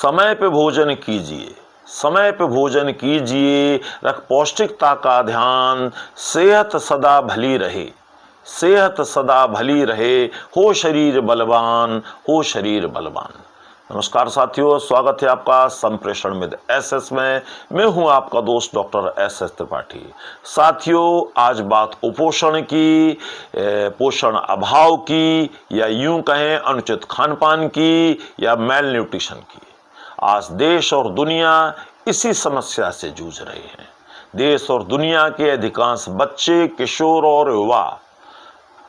समय पे भोजन कीजिए, समय पे भोजन कीजिए, रख पौष्टिकता का ध्यान, सेहत सदा भली रहे, सेहत सदा भली रहे, हो शरीर बलवान, हो शरीर बलवान। नमस्कार साथियों, स्वागत है आपका संप्रेषण मित्र एसएस में। मैं हूं आपका दोस्त डॉक्टर एसएस त्रिपाठी। साथियों, आज बात कुपोषण की, पोषण अभाव की, या यूं कहें अनुचित खान पान की, या मेल न्यूट्रिशन की। आज देश और दुनिया इसी समस्या से जूझ रहे हैं। देश और दुनिया के अधिकांश बच्चे, किशोर और युवा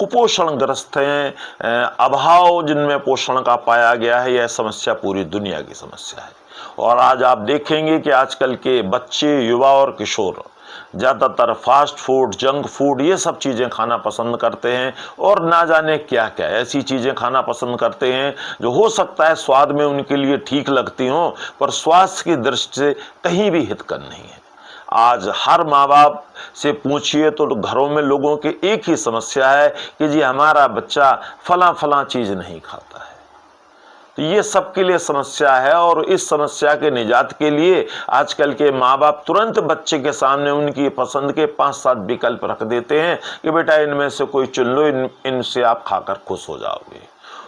कुपोषण ग्रस्त हैं। अभाव जिनमें पोषण का पाया गया है, यह समस्या पूरी दुनिया की समस्या है। और आज आप देखेंगे कि आजकल के बच्चे, युवा और किशोर ज़्यादातर फास्ट फूड, जंक फूड, ये सब चीज़ें खाना पसंद करते हैं, और ना जाने क्या क्या ऐसी चीज़ें खाना पसंद करते हैं जो हो सकता है स्वाद में उनके लिए ठीक लगती हों, पर स्वास्थ्य की दृष्टि से कहीं भी हितकर नहीं है। आज हर माँ बाप से पूछिए तो घरों में लोगों के एक ही समस्या है कि जी हमारा बच्चा फला चीज़ नहीं खाता है। तो ये सबके लिए समस्या है, और इस समस्या के निजात के लिए आजकल के माँ बाप तुरंत बच्चे के सामने उनकी पसंद के 5-7 विकल्प रख देते हैं कि बेटा इनमें से कोई चुन लो, इनसे आप खाकर खुश हो जाओगे।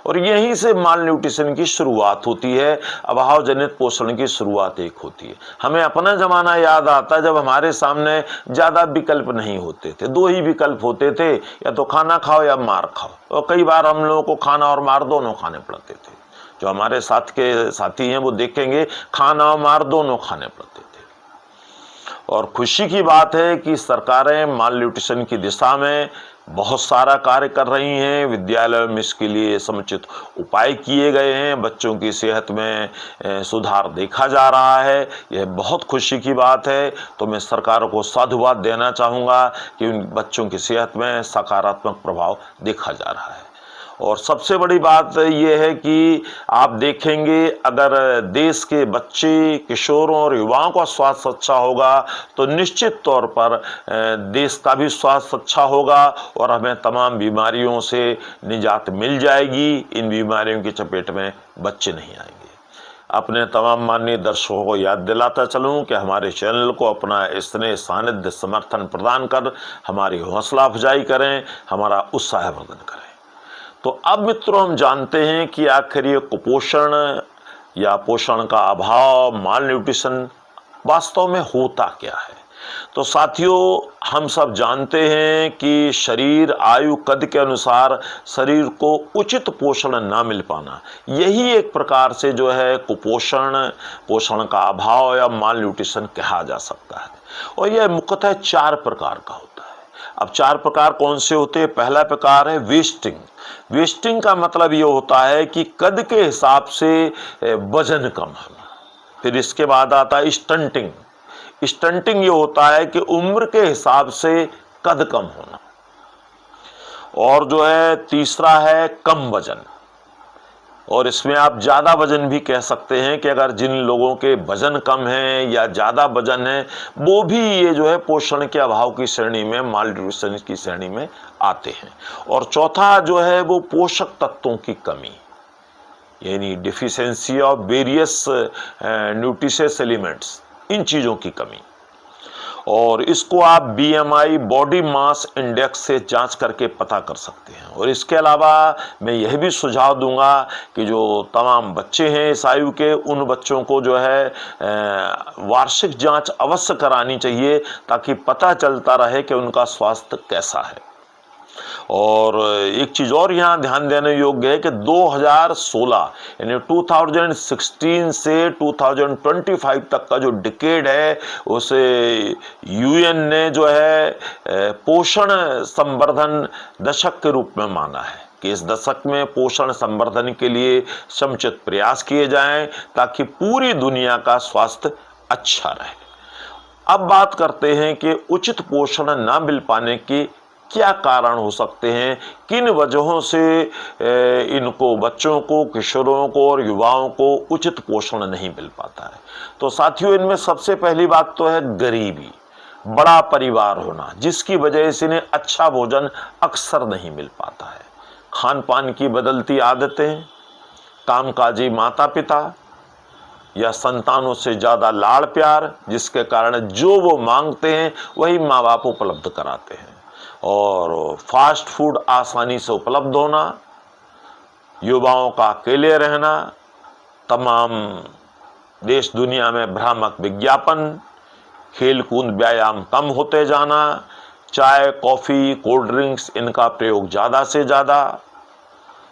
और यहीं से माल न्यूट्रिशन की शुरुआत होती है, अभाव जनित पोषण की शुरुआत एक होती है। हमें अपना ज़माना याद आता है जब हमारे सामने ज़्यादा विकल्प नहीं होते थे, 2 ही विकल्प होते थे, या तो खाना खाओ या मार खाओ। और कई बार हम लोगों को खाना और मार दोनों खाने पड़ते थे। जो हमारे साथ के साथी हैं वो देखेंगे खाना और मार दोनों खाने पड़ते थे। और खुशी की बात है कि सरकारें माल न्यूट्रिशन की दिशा में बहुत सारा कार्य कर रही हैं। विद्यालयों में इसके लिए समुचित उपाय किए गए हैं। बच्चों की सेहत में सुधार देखा जा रहा है। यह बहुत खुशी की बात है। तो मैं सरकारों को साधुवाद देना चाहूँगा कि उन बच्चों की सेहत में सकारात्मक प्रभाव देखा जा रहा है। और सबसे बड़ी बात यह है कि आप देखेंगे अगर देश के बच्चे, किशोरों और युवाओं का स्वास्थ्य अच्छा होगा तो निश्चित तौर पर देश का भी स्वास्थ्य अच्छा होगा, और हमें तमाम बीमारियों से निजात मिल जाएगी। इन बीमारियों की चपेट में बच्चे नहीं आएंगे। अपने तमाम माननीय दर्शकों को याद दिलाता चलूं कि हमारे चैनल को अपना स्नेह, सानिध्य, समर्थन प्रदान कर हमारी हौसला अफजाई करें, हमारा उत्साहवर्धन करें। तो अब मित्रों, हम जानते हैं कि आखिर ये कुपोषण या पोषण का अभाव, माल न्यूट्रिशन वास्तव में होता क्या है। तो साथियों, हम सब जानते हैं कि शरीर, आयु, कद के अनुसार शरीर को उचित पोषण ना मिल पाना, यही एक प्रकार से जो है कुपोषण, पोषण का अभाव या माल न्यूट्रिशन कहा जा सकता है। और यह मुख्यतः 4 प्रकार का होता है। अब 4 प्रकार कौन से होते हैं? पहला प्रकार है वेस्टिंग। वेस्टिंग का मतलब ये होता है कि कद के हिसाब से वजन कम होना। फिर इसके बाद आता है स्टंटिंग। स्टंटिंग ये होता है कि उम्र के हिसाब से कद कम होना। और जो है तीसरा है कम वजन, और इसमें आप ज़्यादा वजन भी कह सकते हैं कि अगर जिन लोगों के वजन कम है या ज़्यादा वजन है, वो भी ये जो है पोषण के अभाव की श्रेणी में, माल न्यूट्रिशन की श्रेणी में आते हैं। और चौथा जो है वो पोषक तत्वों की कमी, यानी deficiency of various nutritious elements, इन चीज़ों की कमी। और इसको आप BMI, बॉडी मास इंडेक्स से जांच करके पता कर सकते हैं। और इसके अलावा मैं यह भी सुझाव दूंगा कि जो तमाम बच्चे हैं इस आयु के, उन बच्चों को जो है वार्षिक जांच अवश्य करानी चाहिए, ताकि पता चलता रहे कि उनका स्वास्थ्य कैसा है। और एक चीज़ और यहाँ ध्यान देने योग्य है कि 2016 यानी 2016 से 2025 तक का जो डिकेड है, उसे UN ने जो है पोषण संवर्धन दशक के रूप में माना है कि इस दशक में पोषण संवर्धन के लिए समुचित प्रयास किए जाएं, ताकि पूरी दुनिया का स्वास्थ्य अच्छा रहे। अब बात करते हैं कि उचित पोषण न मिल पाने के क्या कारण हो सकते हैं, किन वजहों से इनको, बच्चों को, किशोरों को और युवाओं को उचित पोषण नहीं मिल पाता है। तो साथियों, इनमें सबसे पहली बात तो है गरीबी, बड़ा परिवार होना, जिसकी वजह से इन्हें अच्छा भोजन अक्सर नहीं मिल पाता है। खान पान की बदलती आदतें, कामकाजी माता पिता, या संतानों से ज़्यादा लाड़ प्यार, जिसके कारण जो वो मांगते हैं वही माँ बाप उपलब्ध कराते हैं। और फास्ट फूड आसानी से उपलब्ध होना, युवाओं का अकेले रहना, तमाम देश दुनिया में भ्रामक विज्ञापन, खेल कूद व्यायाम कम होते जाना, चाय कॉफ़ी कोल्ड ड्रिंक्स इनका प्रयोग ज़्यादा से ज़्यादा,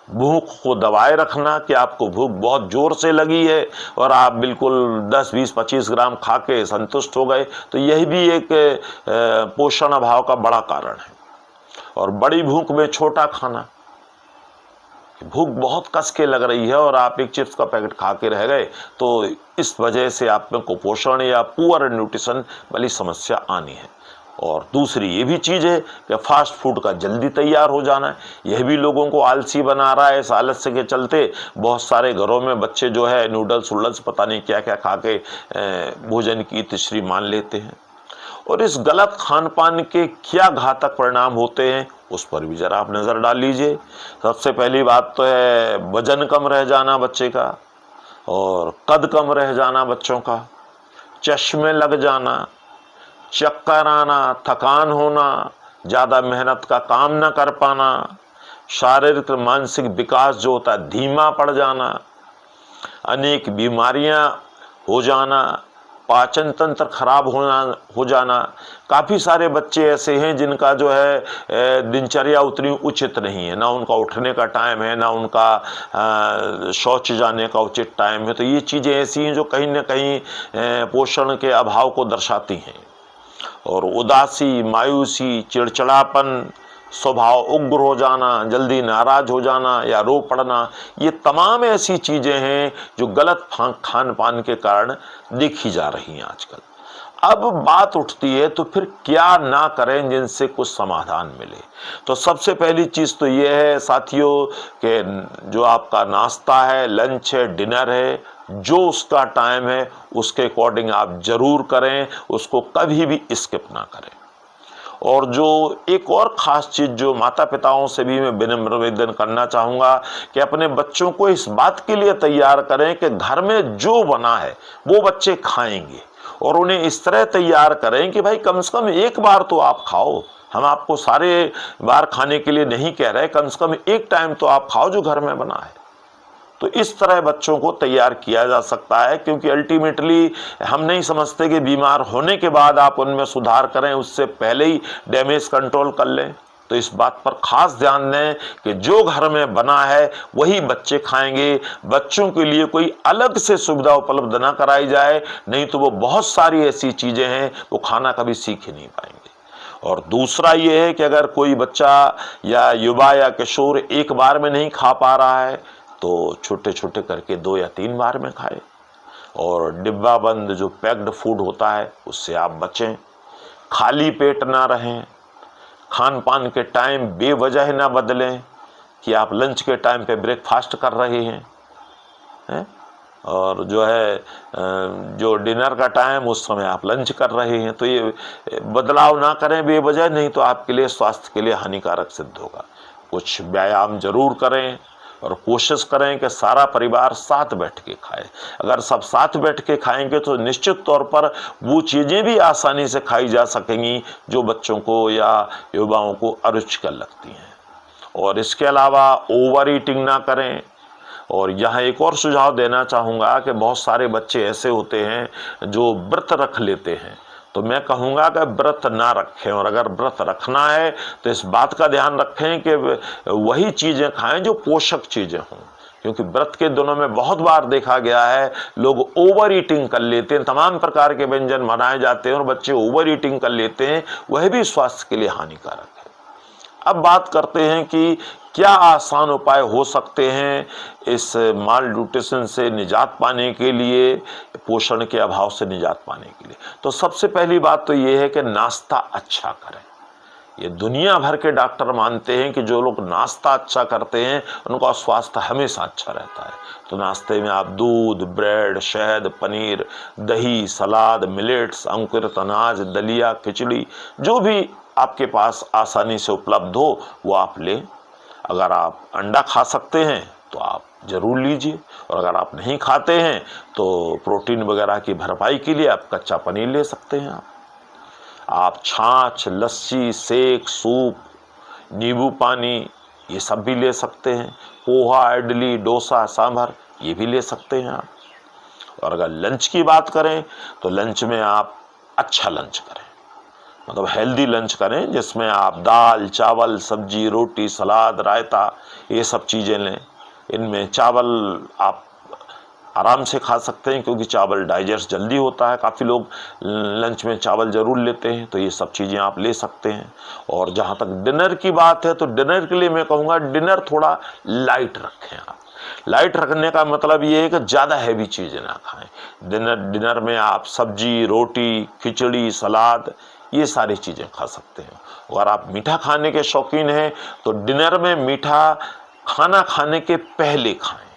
भूख को दबाए रखना कि आपको भूख बहुत ज़ोर से लगी है और आप बिल्कुल 10, 20, 25 ग्राम खा के संतुष्ट हो गए, तो यही भी एक पोषण अभाव का बड़ा कारण है। और बड़ी भूख में छोटा खाना, भूख बहुत कस के लग रही है और आप एक चिप्स का पैकेट खा के रह गए, तो इस वजह से आप में कुपोषण या पुअर न्यूट्रिशन वाली समस्या आनी है। और दूसरी ये भी चीज़ है कि फास्ट फूड का जल्दी तैयार हो जाना है, यह भी लोगों को आलसी बना रहा है। इस आलस्य के चलते बहुत सारे घरों में बच्चे जो है नूडल्स वूडल्स पता नहीं क्या क्या खा के भोजन की तिश्री मान लेते हैं। और इस गलत खान पान के क्या घातक परिणाम होते हैं उस पर भी ज़रा आप नज़र डाल लीजिए। सबसे पहली बात तो है वजन कम रह जाना बच्चे का, और कद कम रह जाना बच्चों का, चश्मे लग जाना, चक्कर आना, थकान होना, ज़्यादा मेहनत का काम न कर पाना, शारीरिक मानसिक विकास जो होता है धीमा पड़ जाना, अनेक बीमारियां हो जाना, पाचन तंत्र खराब हो जाना। काफ़ी सारे बच्चे ऐसे हैं जिनका जो है दिनचर्या उतनी उचित नहीं है, ना उनका उठने का टाइम है, ना उनका शौच जाने का उचित टाइम है। तो ये चीज़ें ऐसी हैं जो कहीं ना कहीं पोषण के अभाव को दर्शाती हैं। और उदासी, मायूसी, चिड़चिड़ापन, स्वभाव उग्र हो जाना, जल्दी नाराज हो जाना या रो पड़ना, ये तमाम ऐसी चीज़ें हैं जो गलत खान पान के कारण देखी जा रही हैं आजकल। अब बात उठती है तो फिर क्या ना करें जिनसे कुछ समाधान मिले। तो सबसे पहली चीज़ तो ये है साथियों कि जो आपका नाश्ता है, लंच है, डिनर है, जो उसका टाइम है उसके अकॉर्डिंग आप ज़रूर करें, उसको कभी भी स्किप ना करें। और जो एक और ख़ास चीज़ जो माता पिताओं से भी मैं विनम्र निवेदन करना चाहूँगा कि अपने बच्चों को इस बात के लिए तैयार करें कि घर में जो बना है वो बच्चे खाएंगे, और उन्हें इस तरह तैयार करें कि भाई कम से कम एक बार तो आप खाओ। हम आपको सारे बार खाने के लिए नहीं कह रहे, कम से कम एक टाइम तो आप खाओ जो घर में बना है। तो इस तरह बच्चों को तैयार किया जा सकता है, क्योंकि अल्टीमेटली हम नहीं समझते कि बीमार होने के बाद आप उनमें सुधार करें, उससे पहले ही डैमेज कंट्रोल कर लें। तो इस बात पर खास ध्यान दें कि जो घर में बना है वही बच्चे खाएंगे। बच्चों के लिए कोई अलग से सुविधा उपलब्ध ना कराई जाए, नहीं तो वो बहुत सारी ऐसी चीज़ें हैं वो खाना कभी सीख ही नहीं पाएंगे। और दूसरा ये है कि अगर कोई बच्चा या युवा या किशोर एक बार में नहीं खा पा रहा है तो छोटे छोटे करके 2 या 3 बार में खाए। और डिब्बा बंद जो पैक्ड फूड होता है उससे आप बचें। खाली पेट ना रहें, खान पान के टाइम बेवजह ना बदलें कि आप लंच के टाइम पे ब्रेकफास्ट कर रहे हैं और जो है जो डिनर का टाइम उस समय आप लंच कर रहे हैं। तो ये बदलाव ना करें बेवजह, नहीं तो आपके लिए स्वास्थ्य के लिए हानिकारक सिद्ध होगा। कुछ व्यायाम जरूर करें और कोशिश करें कि सारा परिवार साथ बैठ के खाए। अगर सब साथ बैठ के खाएंगे तो निश्चित तौर पर वो चीज़ें भी आसानी से खाई जा सकेंगी जो बच्चों को या युवाओं को अरुचिकर लगती हैं। और इसके अलावा ओवर ईटिंग ना करें। और यहाँ एक और सुझाव देना चाहूँगा कि बहुत सारे बच्चे ऐसे होते हैं जो व्रत रख लेते हैं, तो मैं कहूँगा कि व्रत ना रखें, और अगर व्रत रखना है तो इस बात का ध्यान रखें कि वही चीज़ें खाएं जो पोषक चीज़ें हों। क्योंकि व्रत के दिनों में बहुत बार देखा गया है लोग ओवर ईटिंग कर लेते हैं, तमाम प्रकार के व्यंजन बनाए जाते हैं और बच्चे ओवर ईटिंग कर लेते हैं, वह भी स्वास्थ्य के लिए हानिकारक है। अब बात करते हैं कि क्या आसान उपाय हो सकते हैं इस माल न्यूट्रिशन से निजात पाने के लिए, पोषण के अभाव से निजात पाने के लिए। तो सबसे पहली बात तो ये है कि नाश्ता अच्छा करें। ये दुनिया भर के डॉक्टर मानते हैं कि जो लोग नाश्ता अच्छा करते हैं उनका स्वास्थ्य हमेशा अच्छा रहता है। तो नाश्ते में आप दूध, ब्रेड, शहद, पनीर, दही, सलाद, मिलेट्स, अंकुरित अनाज, दलिया, खिचड़ी, जो भी आपके पास आसानी से उपलब्ध हो वो आप लें। अगर आप अंडा खा सकते हैं तो आप ज़रूर लीजिए। और अगर आप नहीं खाते हैं तो प्रोटीन वगैरह की भरपाई के लिए आप कच्चा पनीर ले सकते हैं। आप छाछ, लस्सी, शेक, सूप, नींबू पानी ये सब भी ले सकते हैं। पोहा, इडली, डोसा, सांभर ये भी ले सकते हैं आप। और अगर लंच की बात करें तो लंच में आप अच्छा लंच करें, मतलब हेल्दी लंच करें, जिसमें आप दाल, चावल, सब्जी, रोटी, सलाद, रायता ये सब चीज़ें लें। इनमें चावल आप आराम से खा सकते हैं क्योंकि चावल डाइजेस्ट जल्दी होता है। काफ़ी लोग लंच में चावल ज़रूर लेते हैं, तो ये सब चीज़ें आप ले सकते हैं। और जहाँ तक डिनर की बात है तो डिनर के लिए मैं कहूँगा डिनर थोड़ा लाइट रखें आप। लाइट रखने का मतलब ये है कि ज़्यादा हैवी चीज़ें ना खाएं। डिनर में आप सब्जी, रोटी, खिचड़ी, सलाद ये सारी चीज़ें खा सकते हैं। अगर आप मीठा खाने के शौकीन हैं तो डिनर में मीठा खाना खाने के पहले खाएं।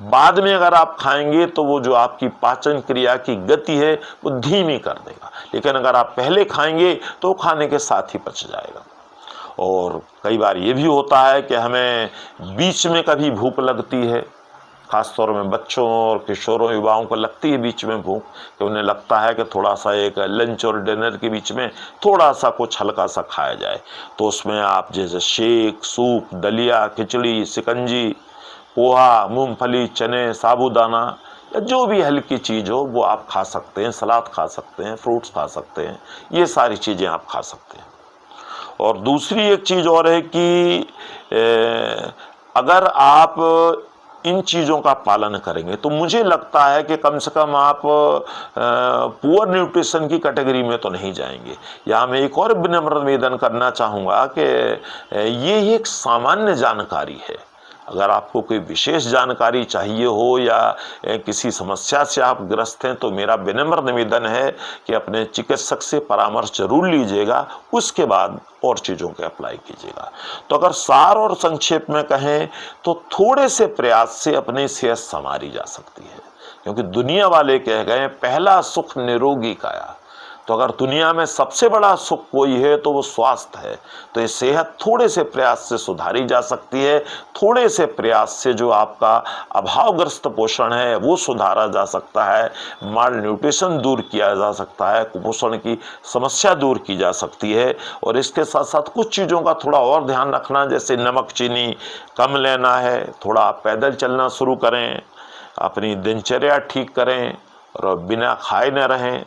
बाद में अगर आप खाएंगे तो वो जो आपकी पाचन क्रिया की गति है वो धीमी कर देगा, लेकिन अगर आप पहले खाएंगे तो खाने के साथ ही पच जाएगा। और कई बार ये भी होता है कि हमें बीच में कभी भूख लगती है, ख़ासतौर में बच्चों और किशोरों युवाओं को लगती है बीच में भूख, कि उन्हें लगता है कि थोड़ा सा एक लंच और डिनर के बीच में थोड़ा सा कुछ हल्का सा खाया जाए। तो उसमें आप जैसे शेक, सूप, दलिया, खिचड़ी, शिकंजी, पोहा, मूंगफली, चने, साबूदाना या जो भी हल्की चीज़ हो वो आप खा सकते हैं। सलाद खा सकते हैं, फ्रूट्स खा सकते हैं, ये सारी चीज़ें आप खा सकते हैं। और दूसरी एक चीज़ और है कि अगर आप इन चीज़ों का पालन करेंगे तो मुझे लगता है कि कम से कम आप पुअर न्यूट्रिशन की कैटेगरी में तो नहीं जाएंगे। यहाँ मैं एक और विनम्र निवेदन करना चाहूँगा कि ये एक सामान्य जानकारी है। अगर आपको कोई विशेष जानकारी चाहिए हो या किसी समस्या से आप ग्रस्त हैं तो मेरा विनम्र निवेदन है कि अपने चिकित्सक से परामर्श जरूर लीजिएगा, उसके बाद और चीज़ों के अप्लाई कीजिएगा। तो अगर सार और संक्षेप में कहें तो थोड़े से प्रयास से अपनी सेहत संवारी जा सकती है, क्योंकि दुनिया वाले कह गए पहला सुख निरोगी काया। तो अगर दुनिया में सबसे बड़ा सुख कोई है तो वो स्वास्थ्य है। तो ये सेहत थोड़े से प्रयास से सुधारी जा सकती है। थोड़े से प्रयास से जो आपका अभावग्रस्त पोषण है वो सुधारा जा सकता है, माल न्यूट्रिशन दूर किया जा सकता है, कुपोषण की समस्या दूर की जा सकती है। और इसके साथ साथ कुछ चीज़ों का थोड़ा और ध्यान रखना, जैसे नमक चीनी कम लेना है, थोड़ा आप पैदल चलना शुरू करें, अपनी दिनचर्या ठीक करें और बिना खाए न रहें।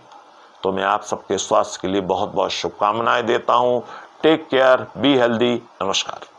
तो मैं आप सबके स्वास्थ्य के लिए बहुत बहुत शुभकामनाएं देता हूं। Take care, be healthy. नमस्कार।